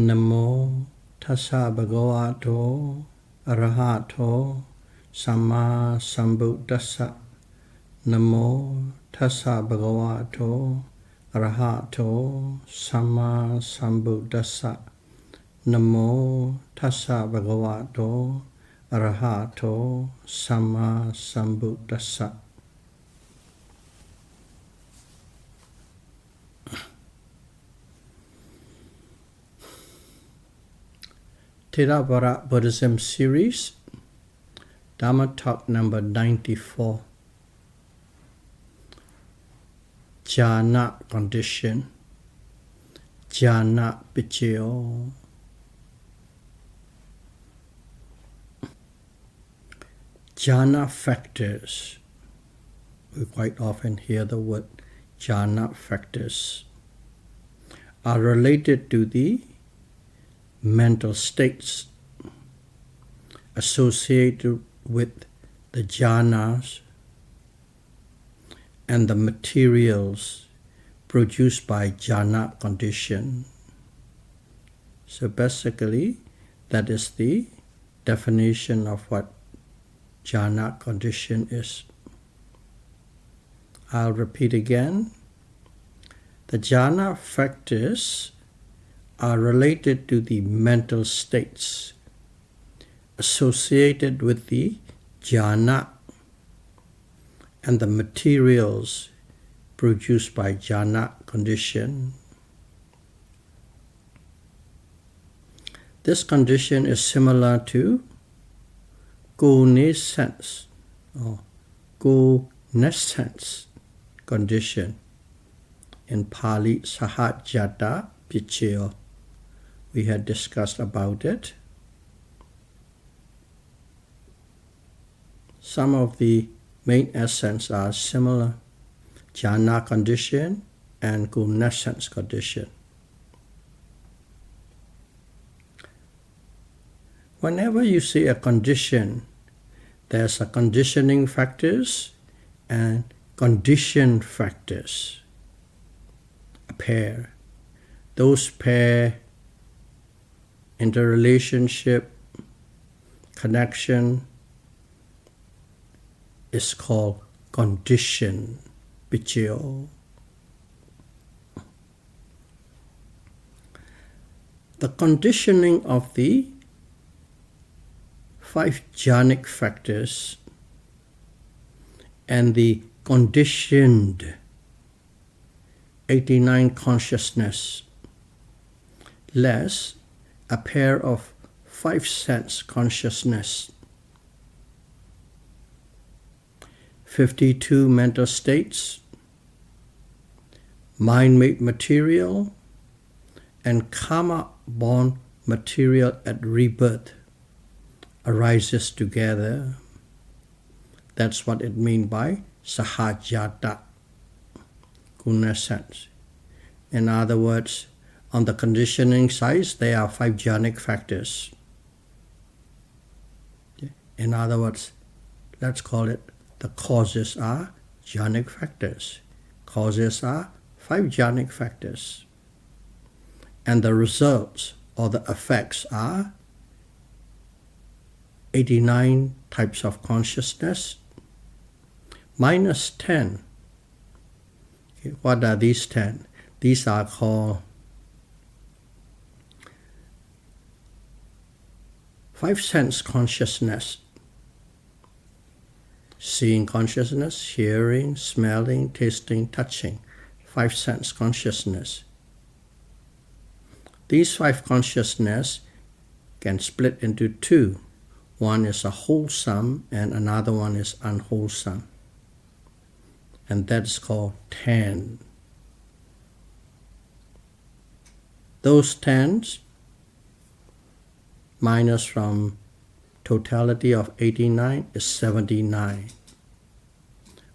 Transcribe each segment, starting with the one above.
Namo tassa bhagavato arahato samma sambuddhassa. Namo tassa bhagavato arahato samma sambuddhassa. Namo tassa bhagavato arahato samma sambuddhassa. Theravada Buddhism series, Dhamma talk number 94. Jhana condition, Jhana Paccayo. Jhana factors. We quite often hear the word jhana factors are related to the mental states associated with the jhanas and the materials produced by jhana condition. So basically, that is the definition of what jhana condition is. I'll repeat again. The jhana factors are related to the mental states associated with the jhana and the materials produced by jhana condition. This condition is similar to cognizance or cognizance condition. In Pali, Sahajata Paccayo. We had discussed about it. Some of the main essence are similar. Jhana condition and cognizance condition. Whenever you see a condition, there's a conditioning factors and condition factors. A pair. Those pair interrelationship, connection is called condition, Paccayo. The conditioning of the 5 Jhanic factors and the conditioned 89 consciousness less a pair of 5 sense consciousness, 52 mental states, mind-made material, and karma-born material at rebirth arises together. That's what it means by sahajata, cognizance. In other words, on the conditioning side, there are 5 Jhanic factors. In other words, let's call it the causes are Jhanic factors. Causes are 5 Jhanic factors. And the results or the effects are 89 types of consciousness minus 10. Okay, what are these 10? These are called 5 sense consciousness. Seeing consciousness, hearing, smelling, tasting, touching. 5 sense consciousness. These 5 consciousness can split into 2. One is a wholesome and another one is unwholesome. And that's called 10. Those 10s minus from totality of 89 is 79.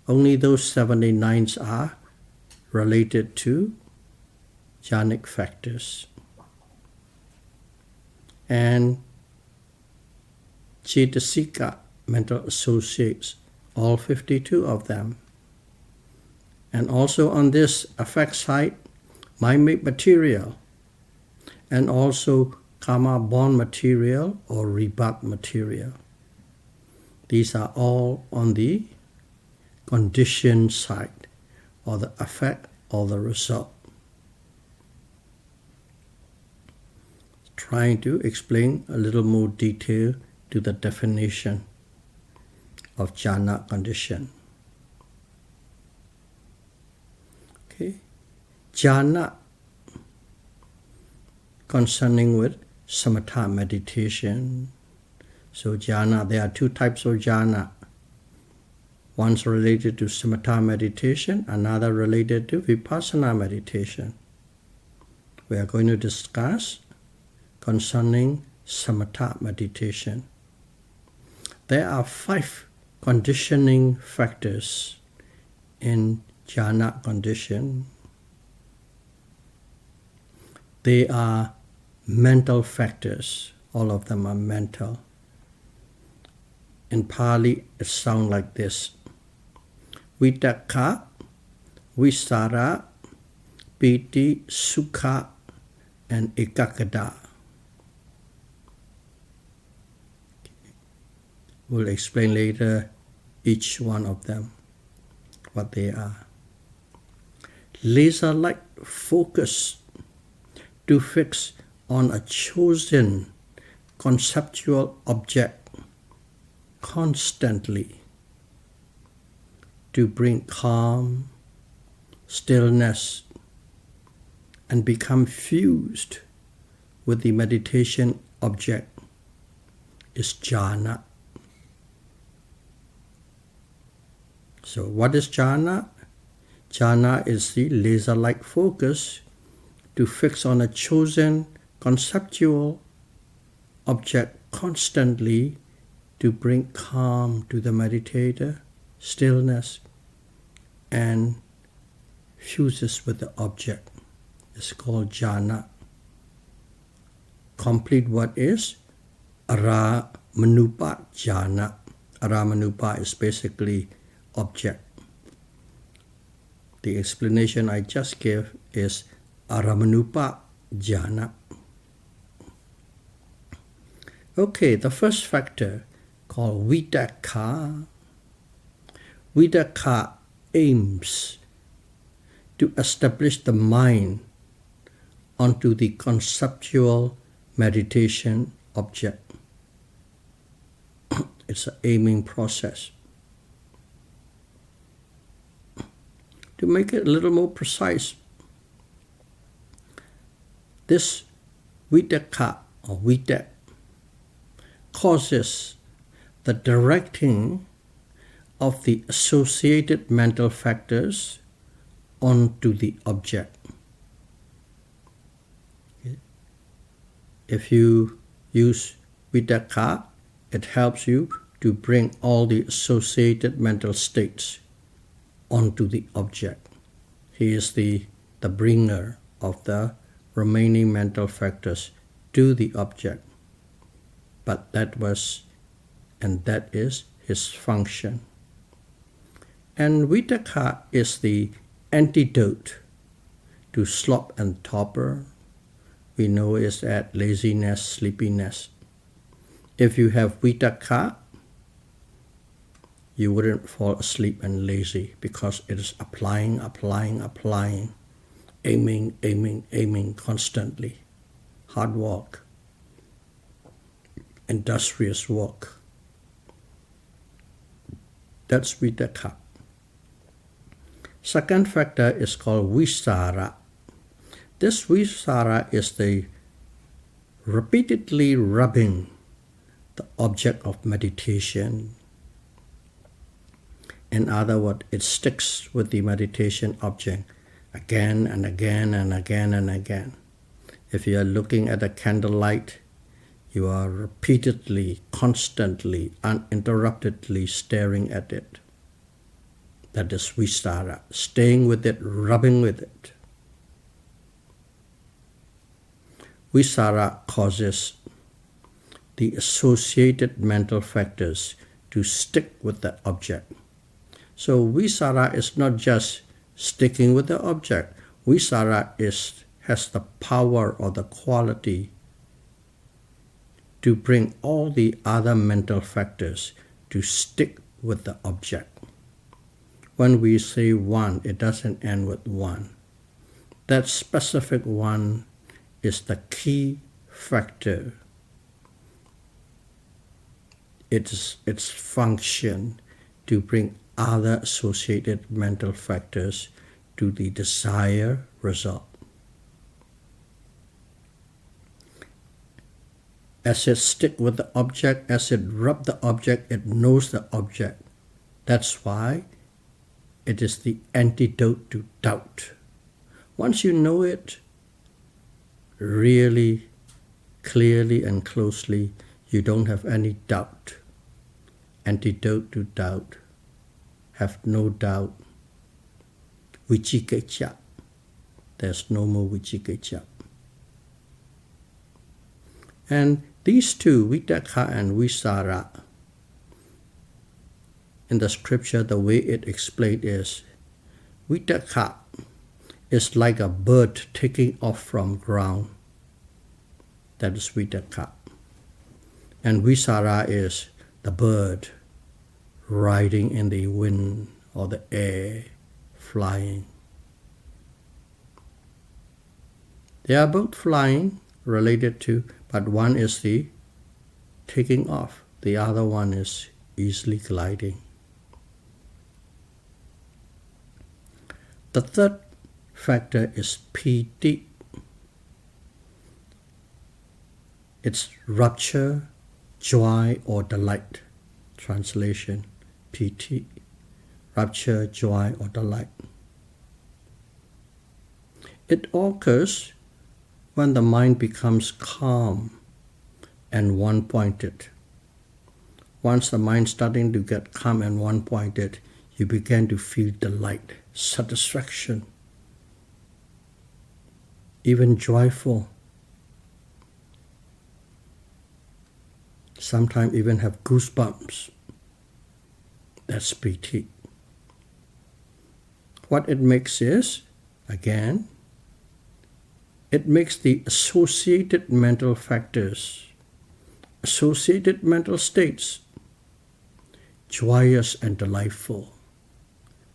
Only those 79s are related to Jhanic factors. And Cetasika, mental associates, all 52 of them. And also on this effect side, mind-made material and also karma-born material or rebirth material. These are all on the condition side, or the effect or the result. Trying to explain a little more detail to the definition of jhana condition. Okay, jhana concerning with samatha meditation. So jhana, there are two types of jhana. One's related to samatha meditation, another related to vipassana meditation. We are going to discuss concerning samatha meditation. There are 5 conditioning factors in jhana condition. They are mental factors. All of them are mental. In Pali, it sounds like this: Vitakka, Visara, Piti, Sukha, and Ekaggata. We'll explain later each one of them, what they are. Laser-like focus to fix on a chosen conceptual object constantly, to bring calm, stillness, and become fused with the meditation object is jhana. So what is jhana? Jhana is the laser-like focus to fix on a chosen conceptual object constantly, to bring calm to the meditator, stillness, and fuses with the object. It's called jhana. Complete what is Aramanupa jhana. Aramanupa is basically object. The explanation I just gave is Aramanupa jhana. Okay, the first factor called Vitakka. Vitakka aims to establish the mind onto the conceptual meditation object. It's an aiming process. To make it a little more precise, this vitakka or vitak causes the directing of the associated mental factors onto the object. Okay. If you use vitakka, it helps you to bring all the associated mental states onto the object. He is the bringer of the remaining mental factors to the object. But that is his function. And vitakka is the antidote to sloth and torpor. We know it's that laziness, sleepiness. If you have vitakka, you wouldn't fall asleep and lazy, because it is applying, aiming constantly. Hard work, industrious work. That's vitakka. Second factor is called visara. This visara is the repeatedly rubbing the object of meditation. In other words, it sticks with the meditation object again and again and again and again. If you are looking at a candlelight, you are repeatedly, constantly, uninterruptedly staring at it. That is visara, staying with it, rubbing with it. Visara causes the associated mental factors to stick with the object. So visara is not just sticking with the object. Visara is has the power or the quality to bring all the other mental factors to stick with the object. When we say one, it doesn't end with one. That specific one is the key factor. It's its function to bring other associated mental factors to the desired result. As it sticks with the object, as it rubs the object, it knows the object. That's why it is the antidote to doubt. Once you know it really clearly and closely, you don't have any doubt. Antidote to doubt. Have no doubt. Vichikiccha. There's no more vichikiccha. And these two, Vitakka and Visara, in the scripture, the way it explained is, Vitakka is like a bird taking off from ground. That is Vitakka. And Visara is the bird riding in the wind or the air, flying. They are both flying, related to, but one is the taking off. The other one is easily gliding. The third factor is piti. It's rapture, joy, or delight. Translation, piti. Rapture, joy, or delight. It occurs when the mind becomes calm and one-pointed. Once the mind starting to get calm and one-pointed, you begin to feel delight, satisfaction, even joyful. Sometimes even have goosebumps. That's piti. What it makes is, again, it makes the associated mental factors, associated mental states, joyous and delightful.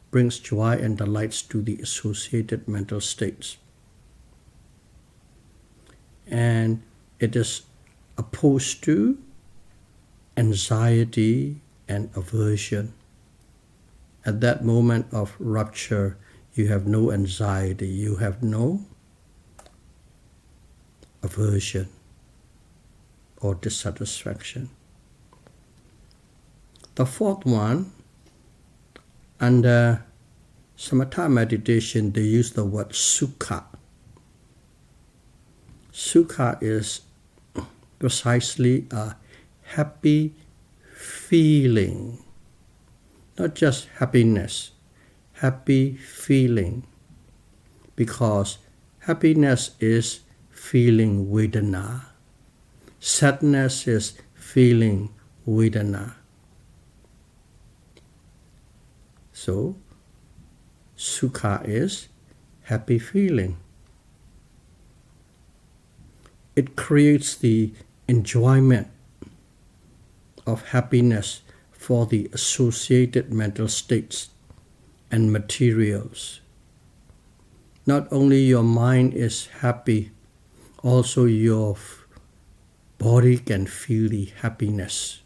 Brings joy and delights to the associated mental states. And it is opposed to anxiety and aversion. At that moment of rupture, you have no anxiety, you have no aversion or dissatisfaction. The fourth one, under Samatha meditation, they use the word sukha. Sukha is precisely a happy feeling, not just happiness, happy feeling, because happiness is feeling vedana. Sadness is feeling vedana. So, sukha is happy feeling. It creates the enjoyment of happiness for the associated mental states and materials. Not only your mind is happy, also your body can feel the happiness,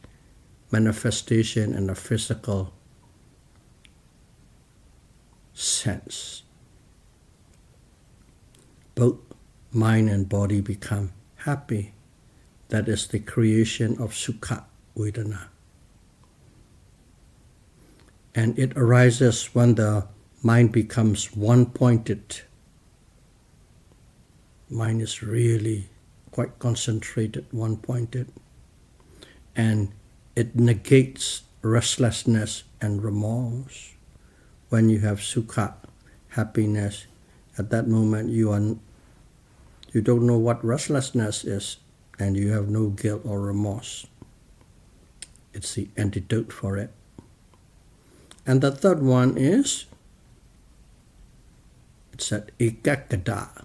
manifestation in a physical sense. Both mind and body become happy. That is the creation of sukha vedana. And it arises when the mind becomes one-pointed. Mind is really quite concentrated, one-pointed. And it negates restlessness and remorse. When you have sukha, happiness, at that moment you don't know what restlessness is, and you have no guilt or remorse. It's the antidote for it. And the third one is, it's at ekaggata.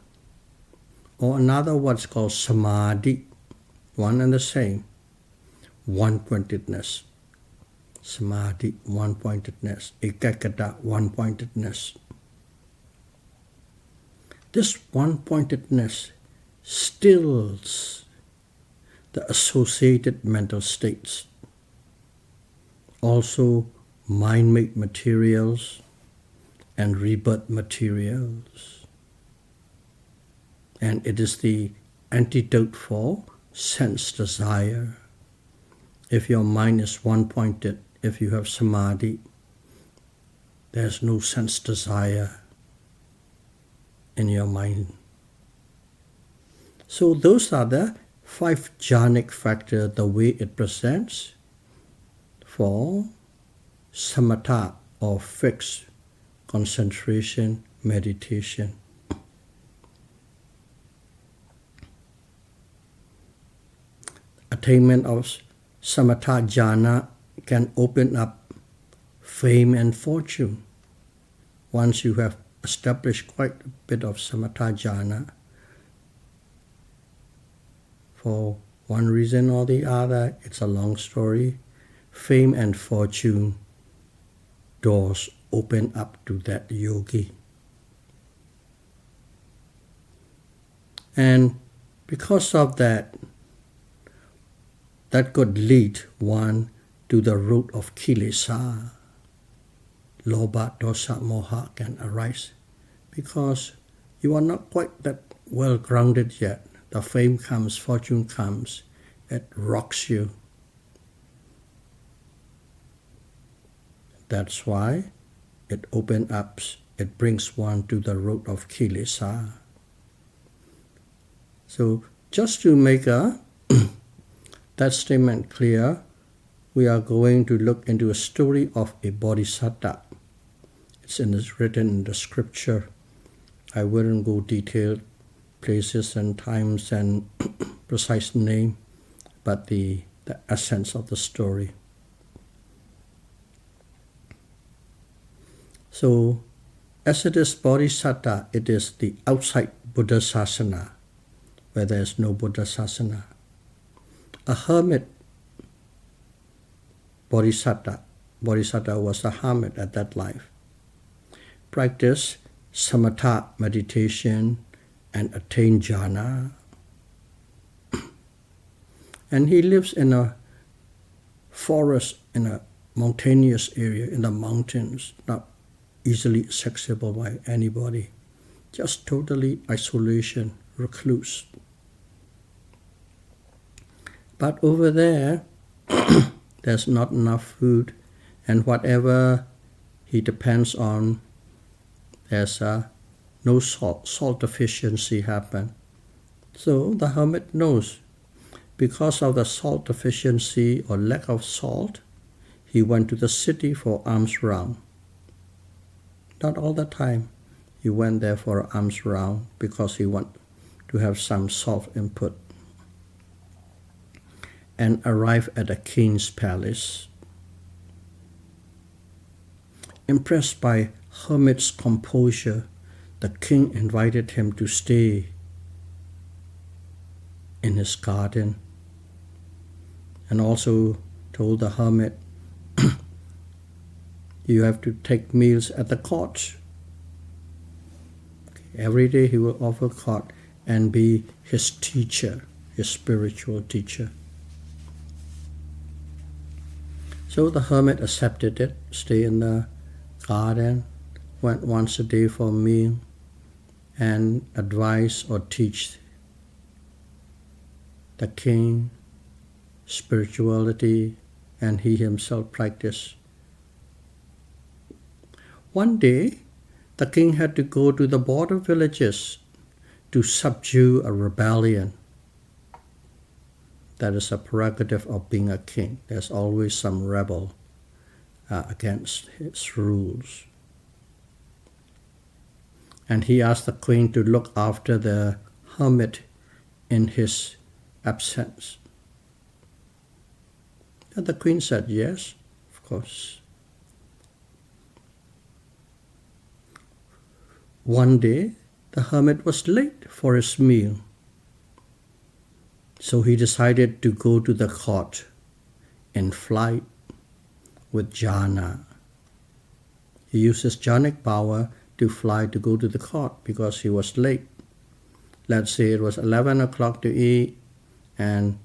or another what's called samadhi, one and the same, one-pointedness. Samadhi, one-pointedness. Ekaggata, one-pointedness. This one-pointedness stills the associated mental states, also mind-made materials and rebirth materials. And it is the antidote for sense desire. If your mind is one-pointed, if you have samadhi, there's no sense desire in your mind. So those are the 5 jhanic factors, the way it presents for samatha or fixed concentration meditation. Attainment of Samatha Jhana can open up fame and fortune. Once you have established quite a bit of Samatha Jhana, for one reason or the other, it's a long story, fame and fortune doors open up to that yogi. And because of that, that could lead one to the root of kilesa. Lobha, dosa, moha can arise because you are not quite that well grounded yet. The fame comes, fortune comes, it rocks you. That's why it opens up, it brings one to the root of kilesa. So just to make that statement clear, we are going to look into a story of a bodhisattva. It's written in the scripture. I wouldn't go detailed places and times and precise name, but the essence of the story. So, as it is bodhisattva, it is the outside Buddha Sasana, where there is no Buddha Sasana. A hermit bodhisattva was a hermit at that life, practiced samatha meditation and attained jhana. And he lives in a forest, in a mountainous area, in the mountains, not easily accessible by anybody, just totally isolation, recluse. But over there, there's not enough food, and whatever he depends on, there's no salt deficiency happen. So the hermit knows, because of the salt deficiency or lack of salt, he went to the city for alms round. Not all the time. He went there for alms round because he wanted to have some salt input. And arrived at a king's palace. Impressed by hermit's composure, the king invited him to stay in his garden, and also told the hermit, you have to take meals at the court. Every day he will offer court and be his teacher, his spiritual teacher. So the hermit accepted it, stay in the garden, went once a day for a meal, and advise or teach the king spirituality, and he himself practiced. One day, the king had to go to the border villages to subdue a rebellion. That is a prerogative of being a king. There's always some rebel against his rules. And he asked the queen to look after the hermit in his absence. And the queen said, yes, of course. One day, the hermit was late for his meal. So he decided to go to the court in flight with jhana. He used his jhanic power to fly to go to the court because he was late. Let's say it was 11 o'clock to eat and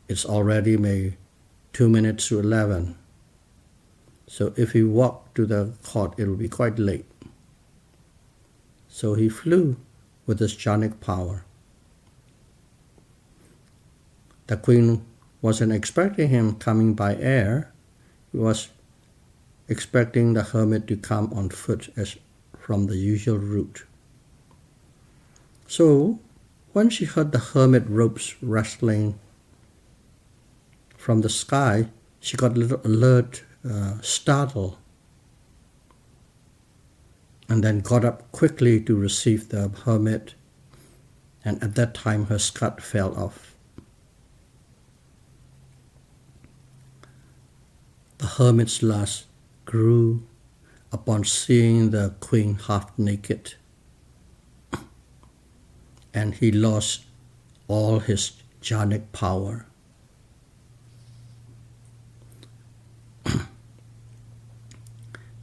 it's already maybe 2 minutes to 11. So if he walked to the court, it will be quite late. So he flew with his jhanic power. The queen wasn't expecting him coming by air. He was expecting the hermit to come on foot as from the usual route. So when she heard the hermit ropes rustling from the sky, she got a little alert, startled, and then got up quickly to receive the hermit, and at that time her skirt fell off. The hermit's lust grew upon seeing the queen half naked, and he lost all his jhanic power.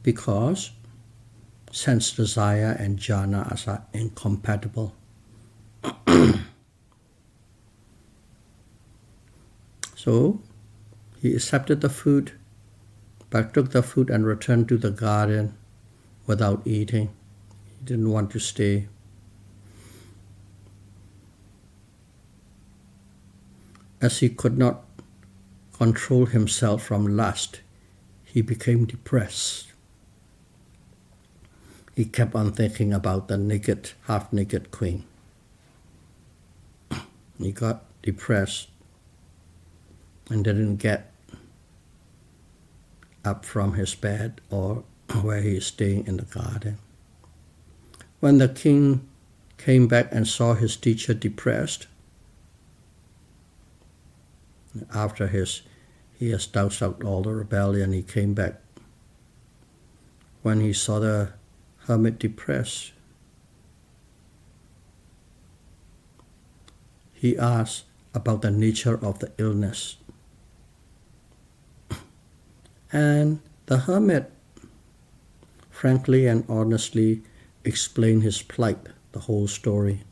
Because sense desire and jhana are incompatible. So he accepted the food, but took the food and returned to the garden without eating. He didn't want to stay. As he could not control himself from lust, he became depressed. He kept on thinking about the naked, half-naked queen. He got depressed and didn't get up from his bed or where he is staying in the garden. When the king came back and saw his teacher depressed, after he has doused out all the rebellion, he came back. When he saw the hermit depressed, he asked about the nature of the illness. And the hermit frankly and honestly explained his plight, the whole story.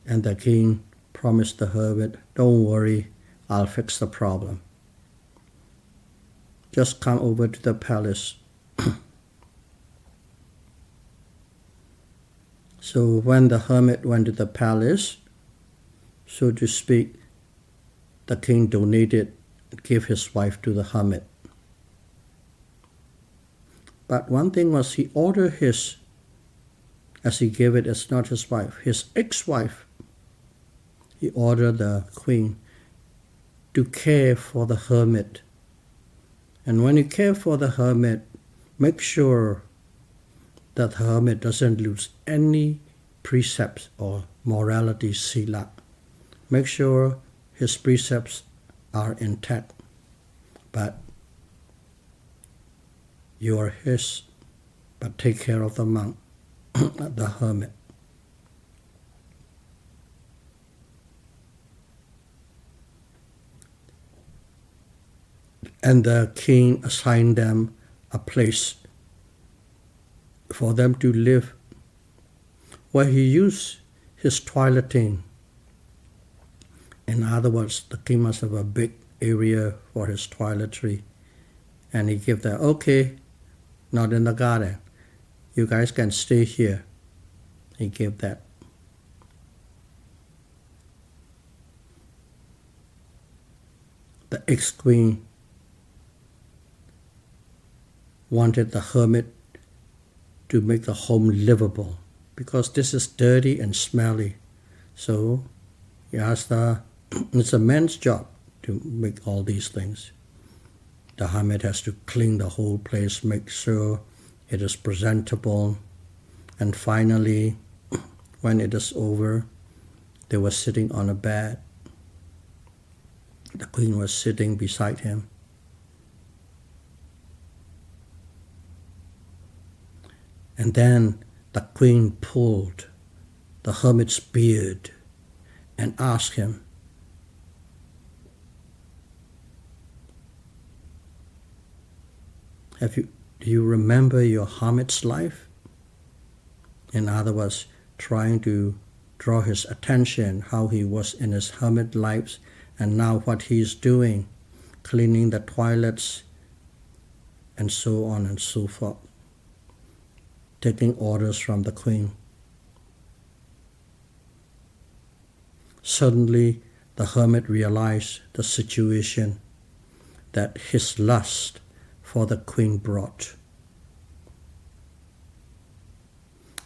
And the king promised the hermit, "Don't worry, I'll fix the problem. Just come over to the palace." So when the hermit went to the palace, so to speak, the king gave his wife to the hermit. But one thing was, he ordered as he gave it, it's not his wife, his ex-wife, he ordered the queen to care for the hermit. And when you care for the hermit, make sure that the hermit doesn't lose any precepts or morality sila. Make sure his precepts are intact, but you are his, but take care of the monk, the hermit. And the king assigned them a place for them to live, where he used his toileting. In other words, the king must have a big area for his toiletry. And he gave them, okay, not in the garden. You guys can stay here. He gave that. The ex-queen wanted the hermit to make the home livable, because this is dirty and smelly. So he asked her, it's a man's job to make all these things. The hermit has to clean the whole place, make sure it is presentable. And finally, when it is over, they were sitting on a bed. The queen was sitting beside him. And then the queen pulled the hermit's beard and asked him, do you remember your hermit's life? In other words, trying to draw his attention how he was in his hermit lives and now what he's doing, cleaning the toilets and so on and so forth, taking orders from the queen. Suddenly, the hermit realized the situation that his lust for the queen brought.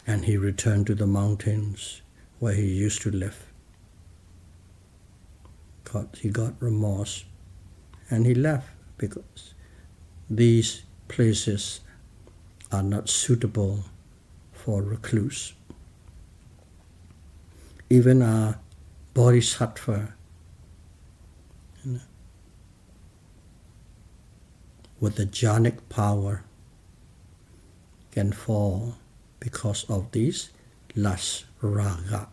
And he returned to the mountains where he used to live. He got remorse and he left because these places are not suitable for recluse. Even a bodhisattva, with the Jhanic power can fall because of these lust, raga.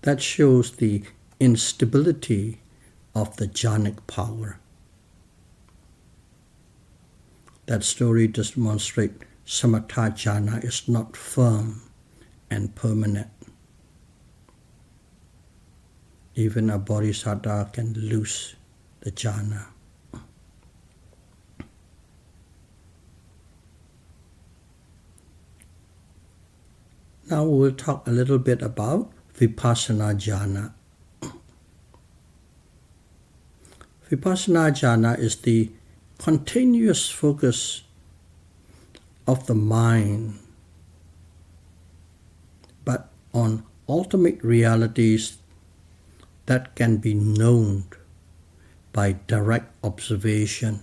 That shows the instability of the Jhanic power. That story demonstrates Samatha Jhana is not firm and permanent. Even a bodhisattva can lose the jhana. Now we'll talk a little bit about Vipassana Jhana. Vipassana Jhana is the continuous focus of the mind, but on ultimate realities that can be known by direct observation,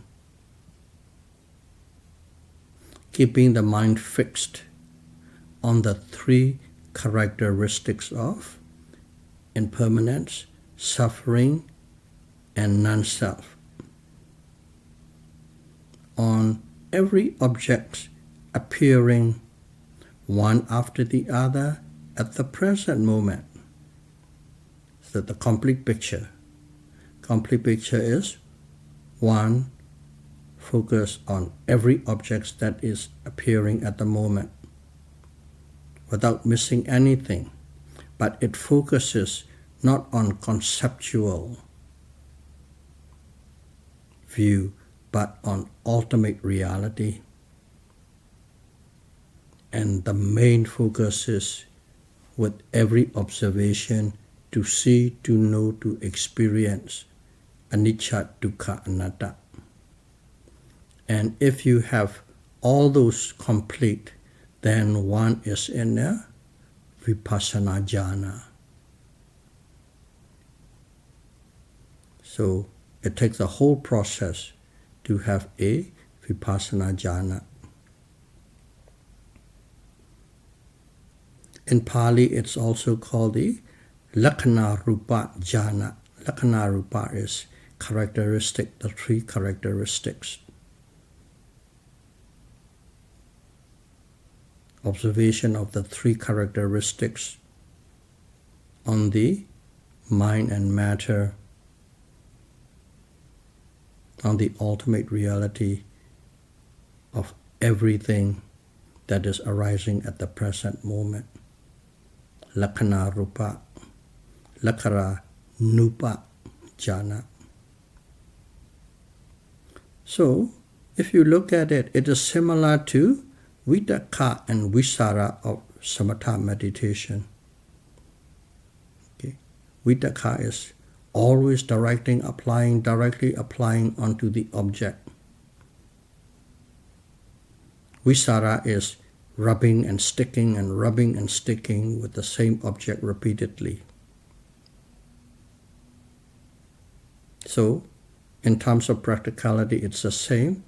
keeping the mind fixed on the three characteristics of impermanence, suffering, and non-self. On every object appearing one after the other at the present moment. So the complete picture. Complete picture is one, focus on every object that is appearing at the moment without missing anything, but it focuses not on conceptual view, but on ultimate reality. And the main focus is with every observation to see, to know, to experience anicca, dukkha, anatta. And if you have all those complete, then one is in a Vipassana Jhana. So it takes a whole process to have a Vipassana Jhana. In Pali, it's also called the Lakkhana Rupa Jhana. Lakkhana Rupa is characteristic, the three characteristics. Observation of the three characteristics on the mind and matter, on the ultimate reality of everything that is arising at the present moment. Lakkhana Rupa, Lakkhana Nupa Jhana. So, if you look at it, it is similar to Vitakka and Visara of Samatha meditation. Okay. Vitakka is always directly applying onto the object. Visara is rubbing and sticking with the same object repeatedly. So, in terms of practicality, it's the same,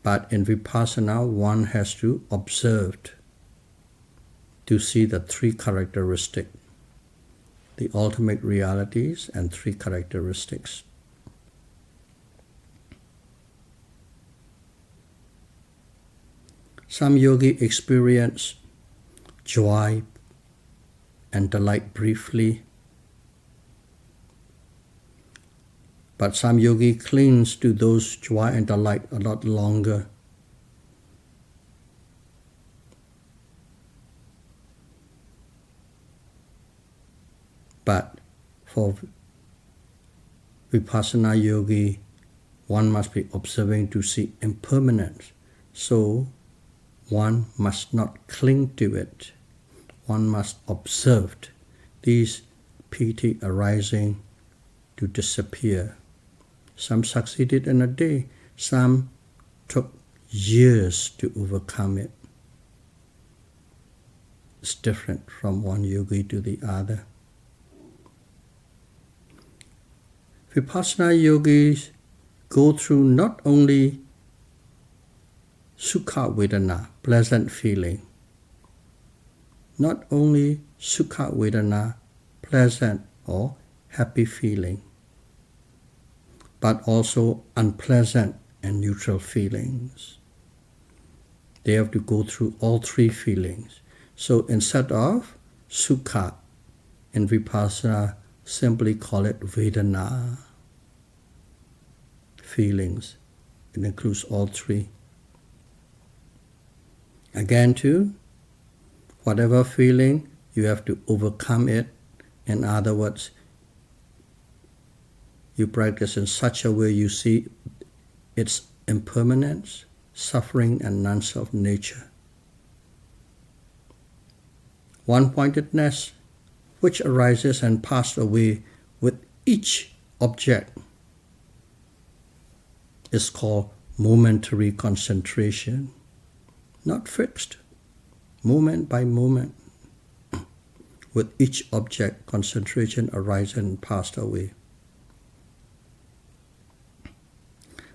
but in Vipassana, one has to observe to see the three characteristics, the ultimate realities and three characteristics. Some yogi experience joy and delight briefly. But some yogi clings to those joy and delight a lot longer. But for Vipassana yogi, one must be observing to see impermanence. So one must not cling to it. One must observe these piti arising to disappear. Some succeeded in a day, some took years to overcome it. It's different from one yogi to the other. Vipassana yogis go through not only sukha vedana, pleasant feeling, not only sukha vedana, pleasant or happy feeling, but also unpleasant and neutral feelings. They have to go through all three feelings. So instead of sukha, in Vipassana, simply call it vedana. Feelings. It includes all three. Again too, whatever feeling, you have to overcome it. In other words, you practice in such a way you see its impermanence, suffering, and non-self nature. One-pointedness, which arises and passes away with each object, is called momentary concentration. Not fixed, moment by moment. With each object, concentration arises and passes away.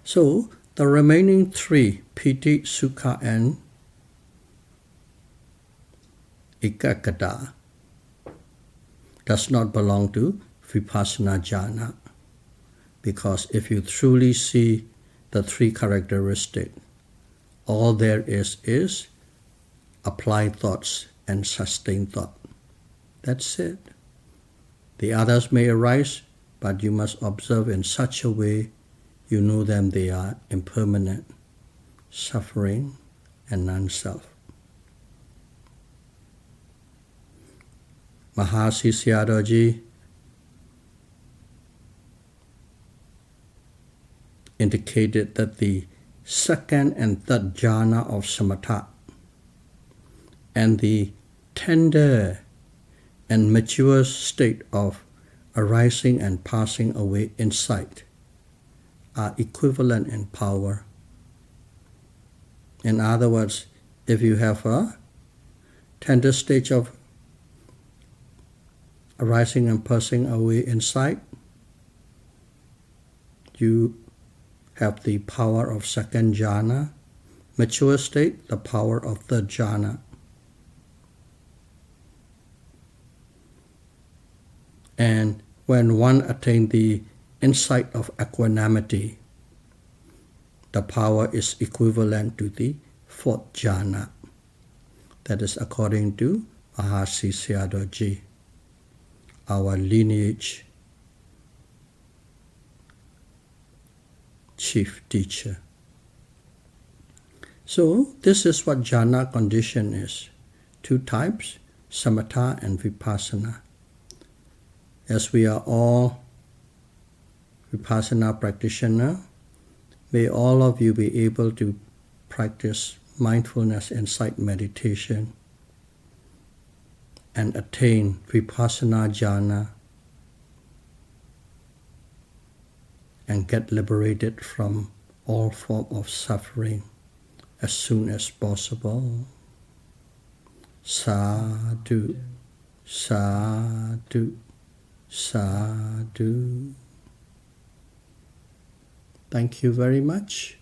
So, the remaining three, piti, sukha, and ekaggata, does not belong to Vipassana Jhana. Because if you truly see the three characteristics, all there is applied thoughts and sustained thought. That's it. The others may arise, but you must observe in such a way you know them they are impermanent, suffering, and non-self. Mahasi Sayadaw indicated that the second and third jhana of Samatha and the tender and mature state of arising and passing away insight are equivalent in power. In other words, if you have a tender stage of arising and passing away insight, you have the power of second jhana, mature state, the power of third jhana. And when one attains the insight of equanimity, the power is equivalent to the fourth jhana. That is according to Mahasi Sayadaw, our lineage chief teacher. So this is what jhana condition is. Two types, samatha and vipassana. As we are all Vipassana practitioner, may all of you be able to practice mindfulness insight meditation and attain Vipassana Jhana and get liberated from all form of suffering as soon as possible. Sadhu, sadhu, sadhu. Thank you very much.